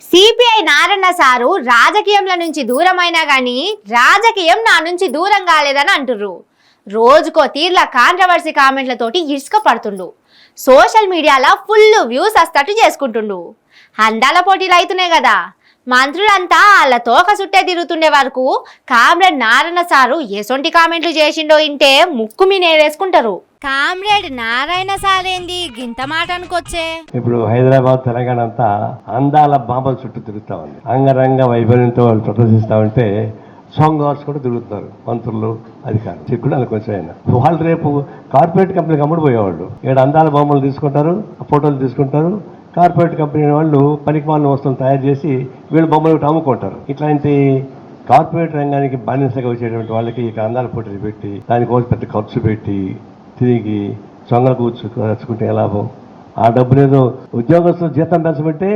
CPI నారన్న sir రాజకీయంల నుంచి దూరమైనా గానీ రాజకీయం నా నుంచి దూరం కాలేదని అంటుర్రు. రోజుకో తీర్ల కాంట్రవర్సీ కామెంట్లతోటి ఇసుక పడుతుండు. సోషల్ మీడియాలో ఫుల్ వ్యూస్ వస్తట్టు చేసుకుంటుండు. అందాల పోటీలు అవుతున్నాయి కదా, మంత్రులంతా వాళ్ళ తోక సుట్టే తిరుగుతుండే వరకు కామ్రేడ్ నారాయణ సారు ఎసొంటి కామెంట్లు చేసిండో ఇంటే ముక్కు మీ నేరేసుకుంటారు. కామ్రేడ్ నారాయణ సార్ ఏంది గింత మాట అనుకొచ్చే? ఇప్పుడు హైదరాబాద్ తెలంగాణ అంతా అందాల బాంబల చుట్టూ తిరుగుతా ఉంది. అంగరంగ వైభవంతో వాళ్ళు ప్రదర్శిస్తా ఉంటే సాంగ్ కూడా తిరుగుతున్నారు మంత్రులు, అధికారులు. చెక్కుడు కొంచెం ఆయన వాళ్ళు రేపు కార్పొరేట్ కంపెనీకి అమ్ముడుపోయేవాళ్ళు. ఇక్కడ అందాల బొమ్మలు తీసుకుంటారు, ఫోటోలు తీసుకుంటారు. కార్పొరేట్ కంపెనీ వాళ్ళు పనికిమాలిన వస్తువులు తయారు చేసి వీళ్ళు బొమ్మలు అమ్ముకుంటారు. ఇట్లాంటి కార్పొరేట్ రంగానికి బానిసగా వచ్చేటువంటి వాళ్ళకి ఇక అందాల పోటీలు పెట్టి దానికోసం పెద్ద ఖర్చు పెట్టి తిరిగి సొంగలు కూర్చుకుంటే ఎలా లాభం? ఆ డబ్బులు ఏదో ఉద్యోగస్తులు జీతం పెంచమంటే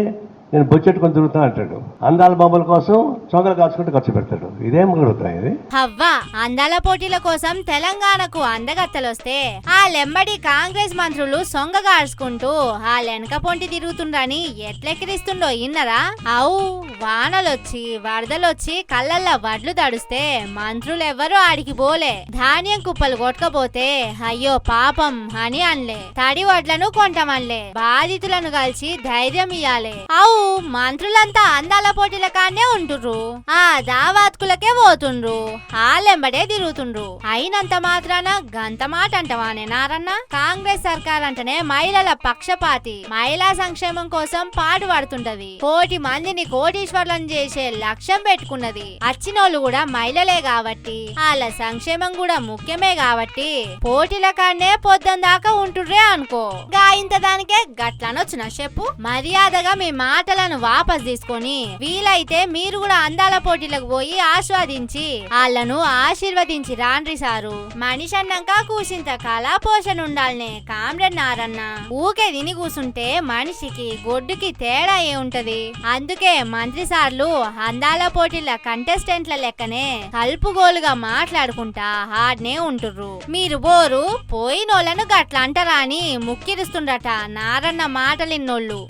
నేను బొచ్చెట్టుకొని తిరుగుతాను అంటాడు. అందాల బొమ్మల కోసం సొంగలు కాచుకుంటే ఖర్చు పెడతాడు. ఇదేం కుదురుతాయి ఇది? హవ్వా అందాల పోటీల కోసం తెలంగాణకు అందగత్తలొస్తే ఆ లెమ్మడి కాంగ్రెస్ మంత్రులు సొంగగార్చుకుంటూ ఆ లెనక పొంటి తిరుగుతుండని ఎట్లెక్కిరిస్తుండో ఇన్నరా? అవు వానలొచ్చి వరదలొచ్చి కళ్ళల్లా వడ్లు తడుస్తే మంత్రులెవ్వరూ ఆడికి పోలే. ధాన్యం కుప్పలు కొట్టకపోతే అయ్యో పాపం అని అనలే. తడి వడ్లను కొంటమనలే. బాధితులను కలిసి ధైర్యం ఇయ్యాలే. అవు మంత్రులంతా అందాల పోటీల కానే ఉంటుర్రు. ఆ దావాత్కులకే పోతుండ్రు. ఆలెంబడే తిరుగుతుండ్రు. అయినంత మాత్రాన గంత మాట అంటవానే నారన్న? కాంగ్రెస్ సర్కార్ అంటేనే మహిళల పక్షపాతి, మహిళా సంక్షేమం కోసం పాటుపడుతుంటది. కోటి మందిని కోటీశ్వర్లను చేసే లక్ష్యం పెట్టుకున్నది. అచ్చినోళ్ళు కూడా మహిళలే కాబట్టి వాళ్ళ సంక్షేమం కూడా ముఖ్యమే కాబట్టి పోటీల కానే పొద్దున దాకా ఉంటుర్రే అనుకో. గా ఇంత దానికే గట్లనొచ్చిన చెప్పు. మర్యాదగా మీ మాటలను వాపస్ తీసుకొని వీలైతే మీరు కూడా అందాల పోటీలకు పోయి ఆస్వాదించి వాళ్ళను ఆశీర్వదించి రాండ్రి సారు. మనిషి అన్నాక కూసింత కాల పోషణ ఉండాలనే కామ్రేడ్ నారన్న. ఊకే తిని కూసుంటే మనిషికి గొడ్డుకి తేడా ఏ ఉంటది? అందుకే మంత్రి సార్లు అందాల పోటీల కంటెస్టెంట్ల లెక్కనే కలుపుగోలుగా మాట్లాడుకుంటా ఆడనే ఉంటుర్రు. మీరు బోరు పోయినోళ్లను గట్ల అంటరా అని ముక్కిరుస్తుండట నారన్న మాటలిన్నోళ్ళు.